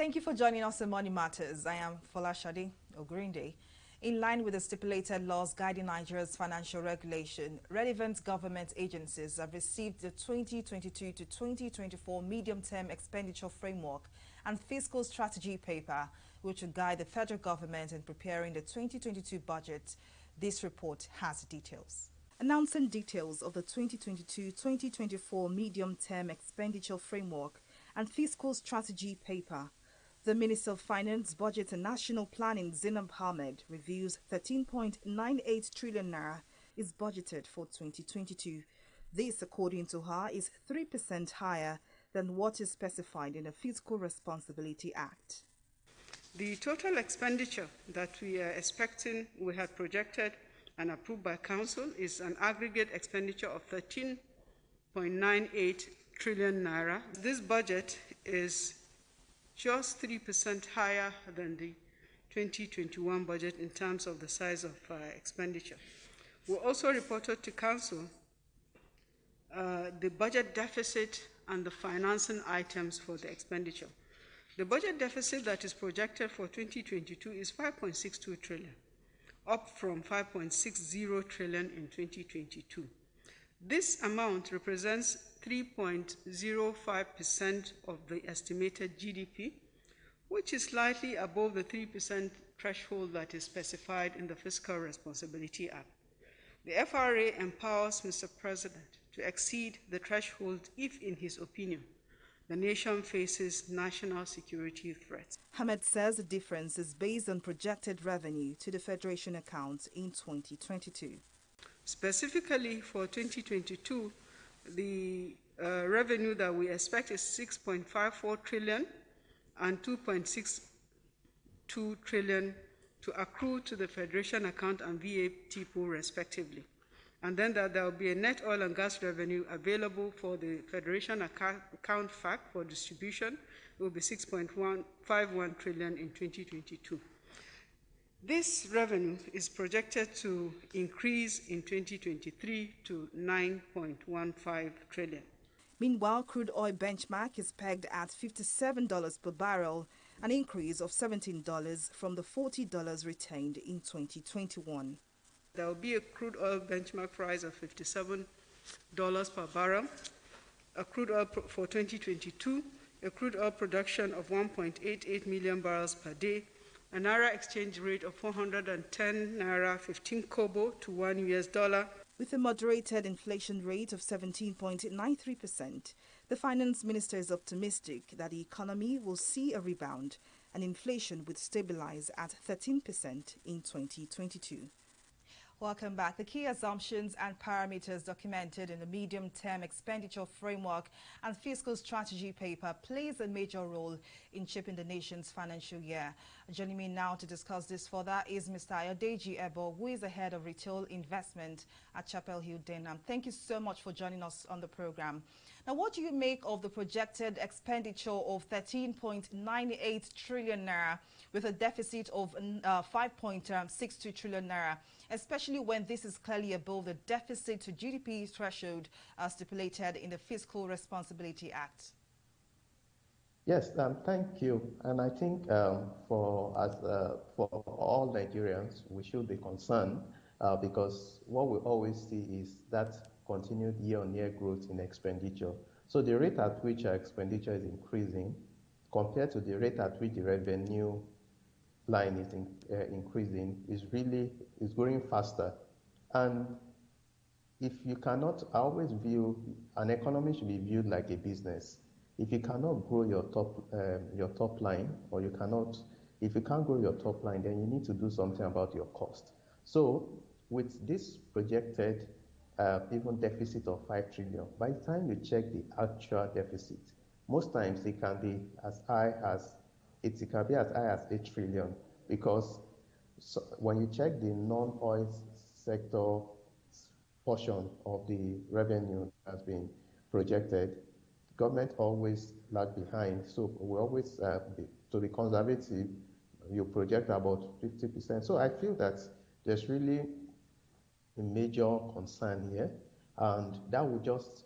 Thank you for joining us in Money Matters. I am Folashade Ogrinde. In line with the stipulated laws guiding Nigeria's financial regulation, relevant government agencies have received the 2022 to 2024 medium-term expenditure framework and fiscal strategy paper, which will guide the federal government in preparing the 2022 budget. This report has details. Announcing details of the 2022-2024 medium-term expenditure framework and fiscal strategy paper, the Minister of Finance, Budget and National Planning, Zainab Ahmed, reveals 13.98 trillion naira is budgeted for 2022. This, according to her, is 3% higher than what is specified in the Fiscal Responsibility Act. The total expenditure that we are expecting, we have projected and approved by Council, is an aggregate expenditure of 13.98 trillion naira. This budget is just 3% higher than the 2021 budget in terms of the size of expenditure. We also reported to Council the budget deficit and the financing items for the expenditure. The budget deficit that is projected for 2022 is 5.62 trillion, up from 5.60 trillion in 2022. This amount represents 3.05% of the estimated GDP, which is slightly above the 3% threshold that is specified in the Fiscal Responsibility Act. The FRA empowers Mr. President to exceed the threshold if, in his opinion, the nation faces national security threats. Ahmed says the difference is based on projected revenue to the Federation account in 2022. Specifically for 2022, the revenue that we expect is 6.54 trillion and 2.62 trillion to accrue to the Federation account and VAT pool respectively. And then that there will be a net oil and gas revenue available for the Federation account FAC for distribution. It will be 6.151 trillion in 2022. This revenue is projected to increase in 2023 to 9.15 trillion. Meanwhile, crude oil benchmark is pegged at $57 per barrel, an increase of $17 from the $40 retained in 2021. There will be a crude oil benchmark price of $57 per barrel, a crude oil for 2022, a crude oil production of 1.88 million barrels per day, a naira exchange rate of 410 naira 15 kobo to $1. With a moderated inflation rate of 17.93%, the finance minister is optimistic that the economy will see a rebound and inflation would stabilize at 13% in 2022. Welcome back. The key assumptions and parameters documented in the medium-term expenditure framework and fiscal strategy paper plays a major role in shaping the nation's financial year. Joining me now to discuss this further is Mr. Ayodeji Ebo, who is the head of retail investment at Chapel Hill Denham. Thank you so much for joining us on the program. Now, what do you make of the projected expenditure of 13.98 trillion naira with a deficit of 5.62 trillion naira, especially when this is clearly above the deficit to GDP threshold stipulated in the Fiscal Responsibility Act? Yes, thank you. And I think for all Nigerians, we should be concerned because what we always see is that continued year-on-year growth in expenditure. So the rate at which our expenditure is increasing compared to the rate at which the revenue line is increasing is going faster. And if you cannot, I always view an economy should be viewed like a business. If you cannot grow your top line, or if you can't grow your top line, then you need to do something about your cost. So with this projected even deficit of 5 trillion, by the time you check the actual deficit, most times it can be as high as 8 trillion, because when you check the non-oil sector portion of the revenue that's been projected, government always lag behind. So we always, to be conservative, you project about 50%. So I feel that there's really a major concern here, and that would just,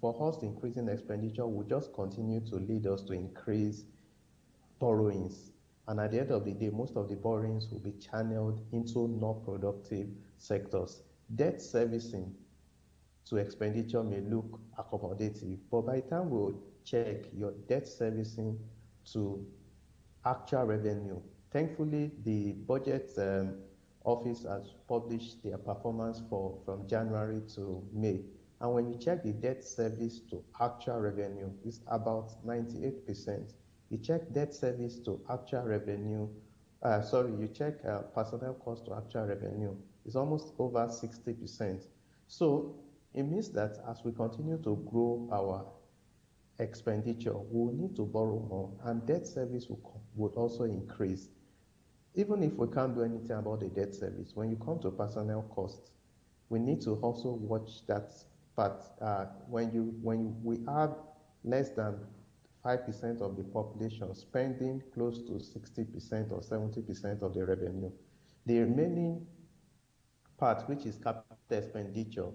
for us, increasing expenditure will just continue to lead us to increase borrowings. And at the end of the day, most of the borrowings will be channeled into non-productive sectors. Debt servicing to expenditure may look accommodative, but by the time we'll check your debt servicing to actual revenue, thankfully the budget office has published their performance from January to May. And when you check the debt service to actual revenue, it's about 98%. You check debt service to actual revenue, you check personnel cost to actual revenue, it's almost over 60%. So it means that as we continue to grow our expenditure, we will need to borrow more, and debt service would also increase. Even if we can't do anything about the debt service, when you come to personnel costs, we need to also watch that part. When we have less than 5% of the population spending close to 60% or 70% of the revenue, the remaining part, which is capital expenditure,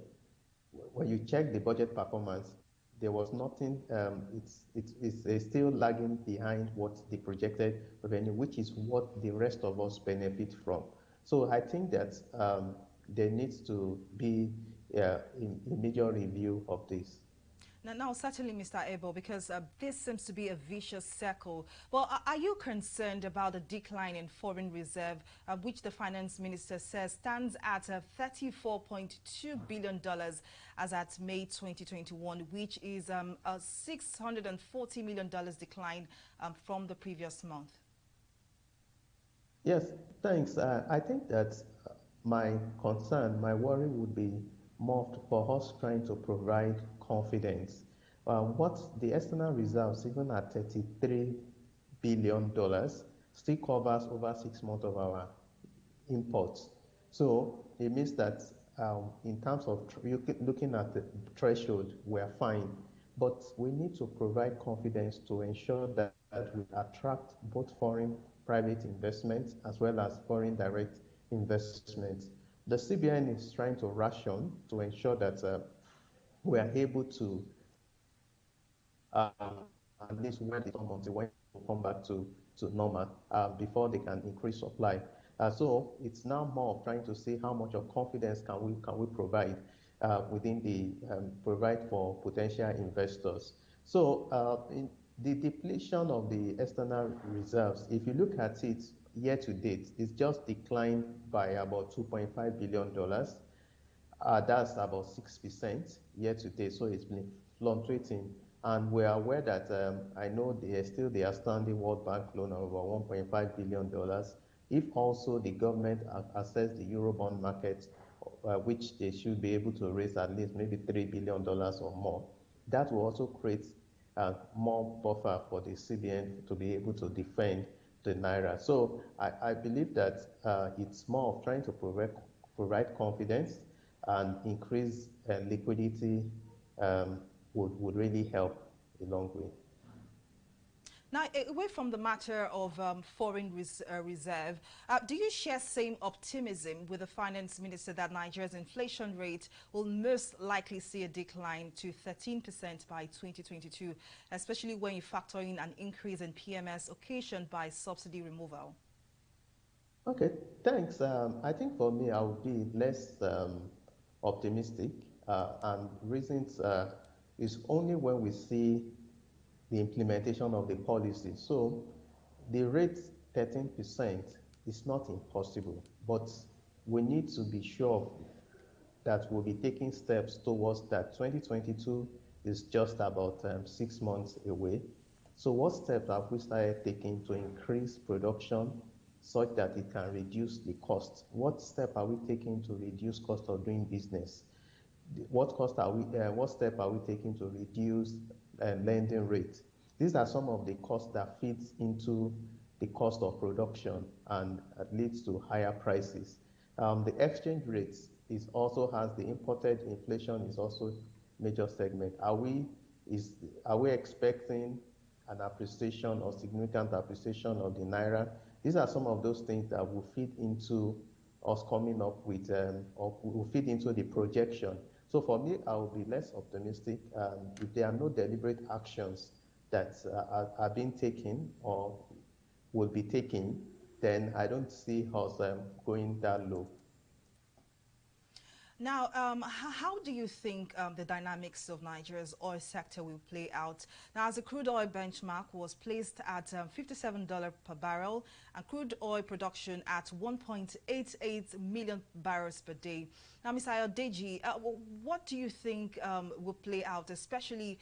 when you check the budget performance, there was nothing, it's still lagging behind what the projected revenue, which is what the rest of us benefit from. So I think that there needs to be a major review of this. Now, certainly, Mr. Abel, because this seems to be a vicious circle. Well, are you concerned about the decline in foreign reserve, which the finance minister says stands at $34.2 billion as at May 2021, which is a $640 million decline from the previous month? Yes, thanks. I think that my concern, my worry would be more for us trying to provide confidence. What the external reserves, even at $33 billion, still covers over 6 months of our imports. So it means that in terms of looking at the threshold, we're fine. But we need to provide confidence to ensure that we attract both foreign private investment as well as foreign direct investment. The CBN is trying to ration to ensure that we are able to at least wait until when we come back to normal before they can increase supply. So it's now more of trying to see how much of confidence can we provide within the provide for potential investors. So in the depletion of the external reserves, if you look at it year to date, it's just declined by about $2.5 billion. That's about 6% year to date, so it's been fluctuating. And we're aware that I know there's still the outstanding World Bank loan of about $1.5 billion. If also the government access the Eurobond market, which they should be able to raise at least maybe $3 billion or more, that will also create more buffer for the CBN to be able to defend the Naira. So I believe that it's more of trying to provide confidence and increase liquidity would really help a long way. Now, away from the matter of foreign reserve, do you share same optimism with the finance minister that Nigeria's inflation rate will most likely see a decline to 13% by 2022, especially when you factor in an increase in PMS occasioned by subsidy removal? Okay, thanks. I think for me, I would be less optimistic, and reasons is only when we see the implementation of the policy. So the rate 13% is not impossible, but we need to be sure that we'll be taking steps towards that. 2022 is just about 6 months away. So what steps have we started taking to increase production such that it can reduce the cost? What step are we taking to reduce cost of doing business? What step are we taking to reduce lending rate? These are some of the costs that feeds into the cost of production and leads to higher prices. The exchange rates also has the imported inflation is also major segment. Are we expecting an appreciation or significant appreciation of the Naira? These are some of those things that will feed into us coming up with, or will feed into the projection. So for me, I will be less optimistic if there are no deliberate actions that are being taken or will be taken, then I don't see us going that low. Now, how do you think the dynamics of Nigeria's oil sector will play out? Now, as the crude oil benchmark was placed at $57 per barrel and crude oil production at 1.88 million barrels per day. Now, Mr. Ayodeji, what do you think will play out, especially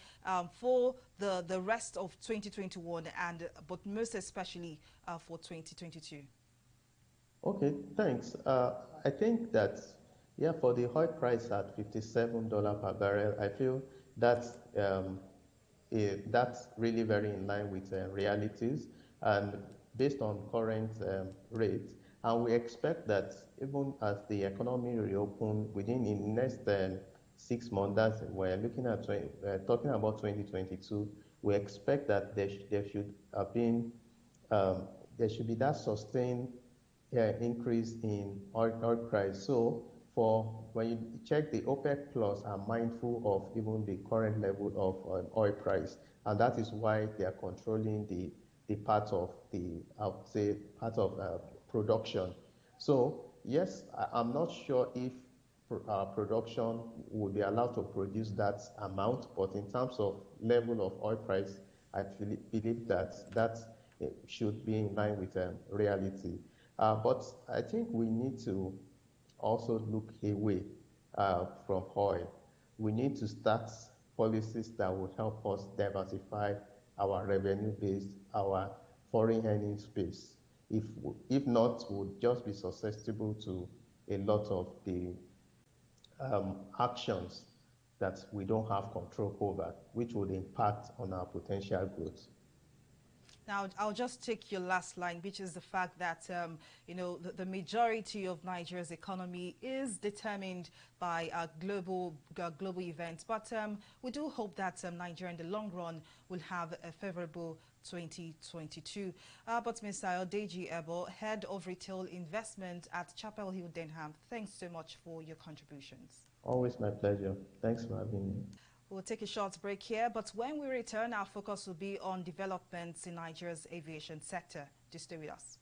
for the rest of 2021 and but most especially for 2022? Okay, thanks. I think that, yeah, for the oil price at $57 per barrel, I feel that's that's really very in line with realities and based on current rates. And we expect that even as the economy reopen within the next 6 months, that's we're looking at talking about 2022, we expect that there should have been there should be that sustained increase in oil price. So for when you check the OPEC Plus are mindful of even the current level of oil price, and that is why they are controlling the part of the I would say part of production. So yes, I'm not sure if production would be allowed to produce that amount, but in terms of level of oil price, I believe that should be in line with reality. But I think we need to also look away from oil. We need to start policies that will help us diversify our revenue base, our foreign earnings base. If not, we'll just be susceptible to a lot of the actions that we don't have control over, which would impact on our potential growth. Now, I'll just take your last line, which is the fact that, you know, the majority of Nigeria's economy is determined by global events. But we do hope that Nigeria in the long run will have a favorable 2022. But Mr. Ayodeji Ebo, Head of Retail Investment at Chapel Hill, Denham, thanks so much for your contributions. Always my pleasure. Thanks for having me. We'll take a short break here, but when we return, our focus will be on developments in Nigeria's aviation sector. Do stay with us.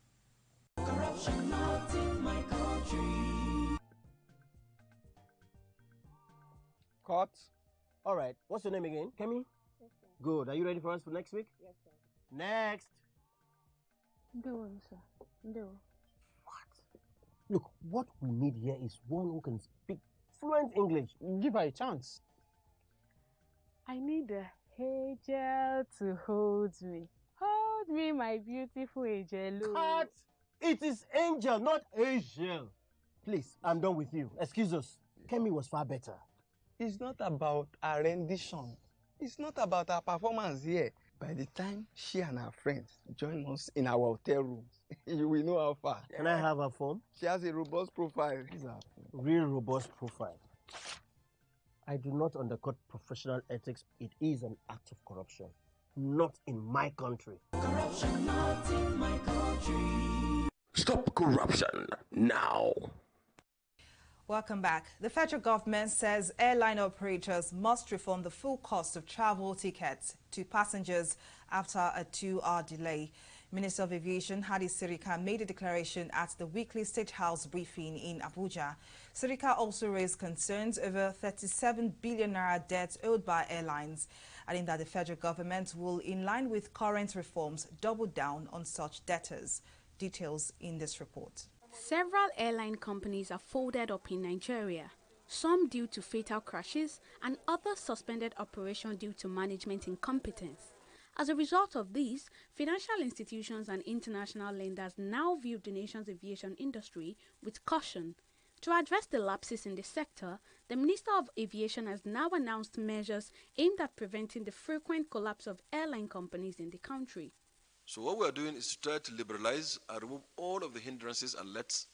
Corruption not in my country. Cut. All right. What's your name again? Kemi? Yes, sir. Good. Are you ready for us for next week? Yes, sir. Next. No, sir. No. What? Look, what we need here is one who can speak fluent English. Give her a chance. I need a angel to hold me. Hold me, my beautiful angel. Cut! It is angel, not Angel. Please, I'm done with you. Excuse us. Kemi was far better. It's not about our rendition. It's not about our performance here. By the time she and her friends join us in our hotel rooms, you will know how far. Can I have her phone? She has a robust profile. Real robust profile. I do not undercut professional ethics. It is an act of corruption. Not in my country. Corruption not in my country. Stop corruption now. Welcome back. The federal government says airline operators must refund the full cost of travel tickets to passengers after a 2-hour delay. Minister of Aviation Hadi Sirika made a declaration at the weekly State House briefing in Abuja. Sirika also raised concerns over 37 billion naira debts owed by airlines, adding that the federal government will, in line with current reforms, double down on such debtors. Details in this report. Several airline companies are folded up in Nigeria, some due to fatal crashes and others suspended operation due to management incompetence. As a result of this, financial institutions and international lenders now view the nation's aviation industry with caution. To address the lapses in the sector, the Minister of Aviation has now announced measures aimed at preventing the frequent collapse of airline companies in the country. So what we are doing is to try to liberalize and remove all of the hindrances and lets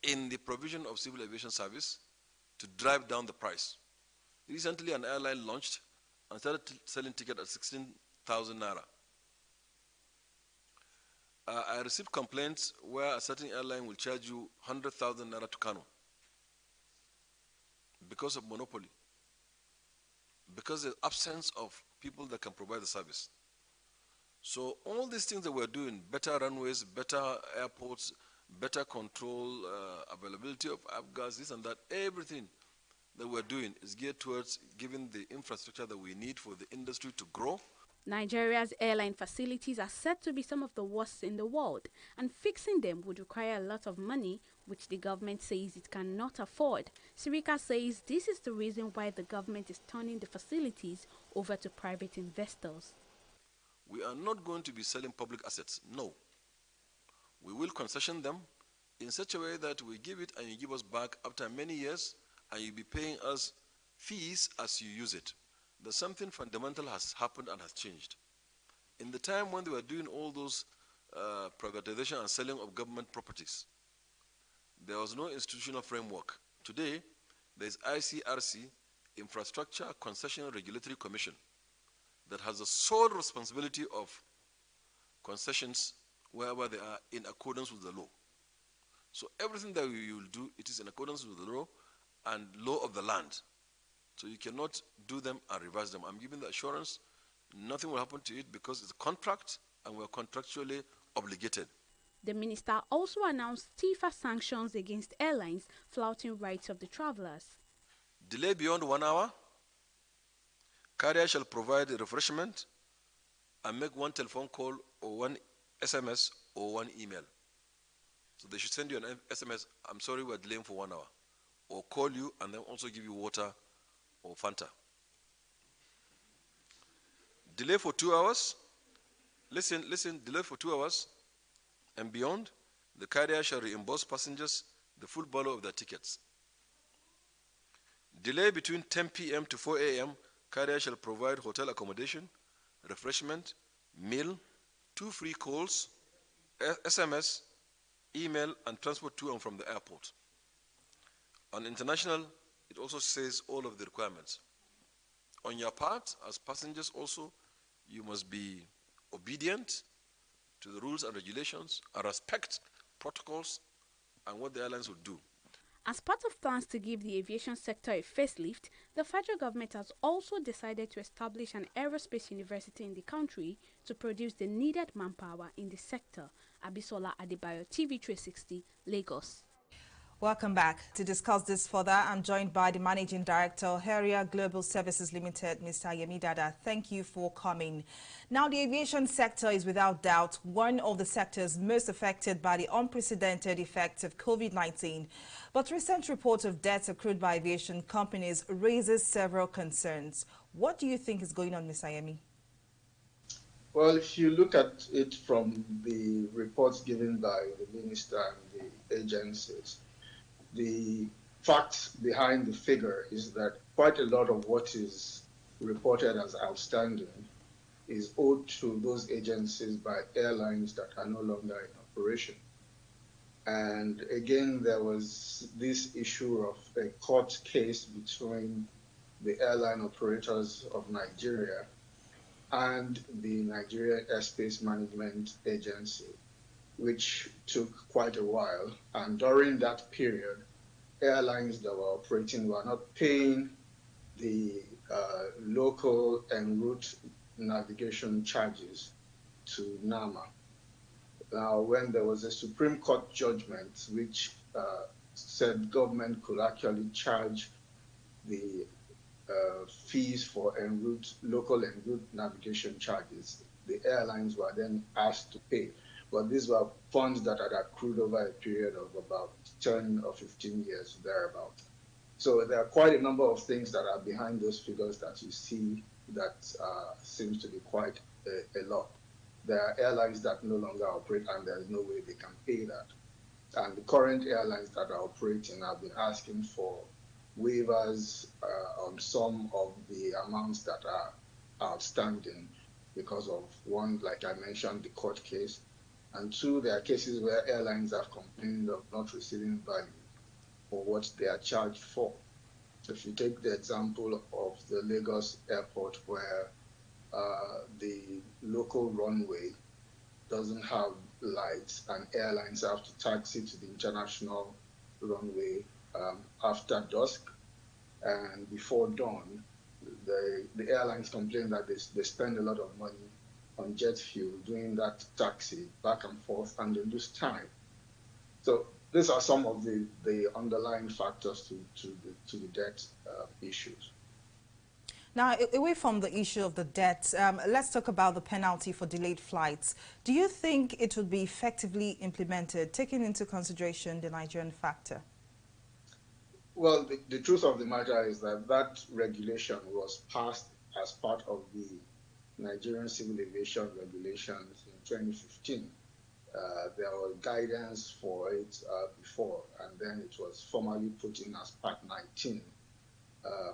in the provision of civil aviation service to drive down the price. Recently, an airline launched and started selling tickets at 16,000 naira. I received complaints where a certain airline will charge you 100,000 naira to Kano because of monopoly, because of the absence of people that can provide the service. So all these things that we're doing, better runways, better airports, better control, availability of avgas, this and that, everything that we're doing is geared towards giving the infrastructure that we need for the industry to grow. Nigeria's airline facilities are said to be some of the worst in the world, and fixing them would require a lot of money, which the government says it cannot afford. Sirika says this is the reason why the government is turning the facilities over to private investors. We are not going to be selling public assets, no. We will concession them in such a way that we give it and you give us back after many years, and you'll be paying us fees as you use it. That something fundamental has happened and has changed. In the time when they were doing all those privatization and selling of government properties, there was no institutional framework. Today, there is ICRC, Infrastructure Concession Regulatory Commission, that has the sole responsibility of concessions wherever they are in accordance with the law. So everything that you will do, it is in accordance with the law and law of the land. So you cannot do them and reverse them. I'm giving the assurance nothing will happen to it because it's a contract and we're contractually obligated. The minister also announced stiffer sanctions against airlines flouting rights of the travelers. Delay beyond 1 hour, carrier shall provide refreshment and make one telephone call or one SMS or one email. So they should send you an SMS, I'm sorry we're delaying for 1 hour, or call you and then also give you water or Fanta. Delay for 2 hours, listen, delay for 2 hours and beyond, the carrier shall reimburse passengers the full value of their tickets. Delay between 10 p.m. to 4 a.m., carrier shall provide hotel accommodation, refreshment, meal, 2 free calls, SMS, email, and transport to and from the airport. On international, it also says all of the requirements. On your part, as passengers also, you must be obedient to the rules and regulations and respect protocols and what the airlines will do. As part of plans to give the aviation sector a facelift, the federal government has also decided to establish an aerospace university in the country to produce the needed manpower in the sector. Abisola Adebayo, TV360, Lagos. Welcome back. To discuss this further, I'm joined by the Managing Director, Harrier Global Services Limited, Mr. Yemi Dada. Thank you for coming. Now, the aviation sector is without doubt one of the sectors most affected by the unprecedented effects of COVID-19. But recent reports of deaths accrued by aviation companies raises several concerns. What do you think is going on, Mr. Yemi? Well, if you look at it from the reports given by the minister and the agencies, the facts behind the figure is that quite a lot of what is reported as outstanding is owed to those agencies by airlines that are no longer in operation. And again, there was this issue of a court case between the airline operators of Nigeria and the Nigeria Airspace Management Agency, which took quite a while. And during that period, airlines that were operating were not paying the local en route navigation charges to NAMA. Now, when there was a Supreme Court judgment which said government could actually charge the fees for en route, local en route navigation charges, the airlines were then asked to pay. But these were funds that had accrued over a period of about 10 or 15 years, thereabout. So there are quite a number of things that are behind those figures that you see that seems to be quite a lot. There are airlines that no longer operate and there is no way they can pay that. And the current airlines that are operating have been asking for waivers on some of the amounts that are outstanding because of, one, like I mentioned, the court case, and two, there are cases where airlines have complained of not receiving value for what they are charged for. So if you take the example of the Lagos airport where the local runway doesn't have lights and airlines have to taxi to the international runway after dusk and before dawn, the airlines complain that they spend a lot of money on jet fuel, doing that taxi back and forth, and they lose time. So these are some of the underlying factors to the debt issues. Now, away from the issue of the debt, let's talk about the penalty for delayed flights. Do you think it would be effectively implemented, taking into consideration the Nigerian factor? Well, the truth of the matter is that that regulation was passed as part of the Nigerian Civil Aviation Regulations in 2015. There was guidance for it before, and then it was formally put in as Part 19.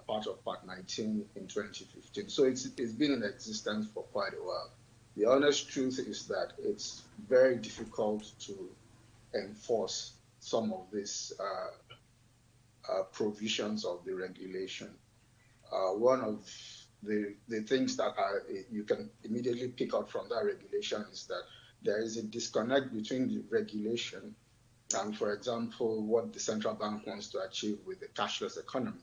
Part of Part 19 in 2015. So it's been in existence for quite a while. The honest truth is that it's very difficult to enforce some of these provisions of the regulation. One of the things that you can immediately pick up from that regulation is that there is a disconnect between the regulation and, for example, what the central bank wants to achieve with the cashless economy.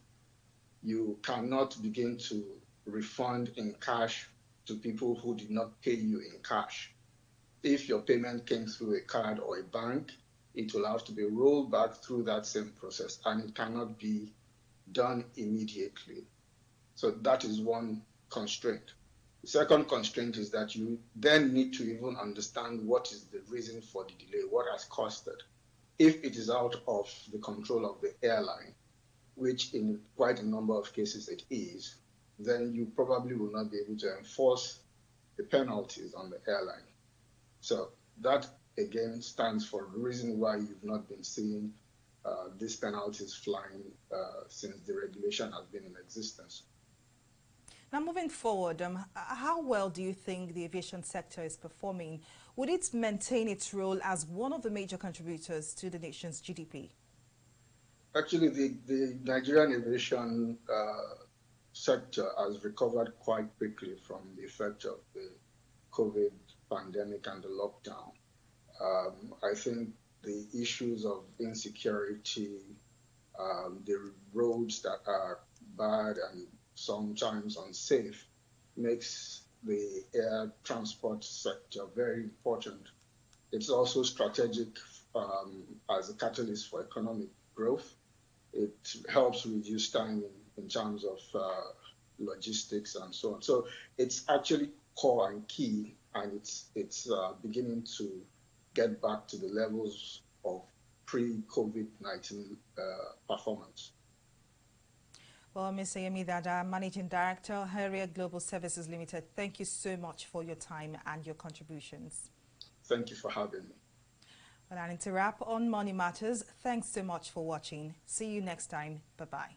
You cannot begin to refund in cash to people who did not pay you in cash. If your payment came through a card or a bank, it will have to be rolled back through that same process, and it cannot be done immediately. So that is one constraint. The second constraint is that you then need to even understand what is the reason for the delay, what has caused it. If it is out of the control of the airline, which in quite a number of cases it is, then you probably will not be able to enforce the penalties on the airline. So that, again, stands for the reason why you've not been seeing these penalties flying since the regulation has been in existence. Now, moving forward, how well do you think the aviation sector is performing? Would it maintain its role as one of the major contributors to the nation's GDP? Actually, the Nigerian aviation sector has recovered quite quickly from the effect of the COVID pandemic and the lockdown. I think the issues of insecurity, the roads that are bad and sometimes unsafe, makes the air transport sector very important. It's also strategic as a catalyst for economic growth. It helps reduce time in terms of logistics and so on. So it's actually core and key, and it's beginning to get back to the levels of pre-COVID-19 performance. Well, Ms. Ayemi Dada, Managing Director, Harrier Global Services Limited, thank you so much for your time and your contributions. Thank you for having me. Well, and to wrap on Money Matters, thanks so much for watching. See you next time. Bye-bye.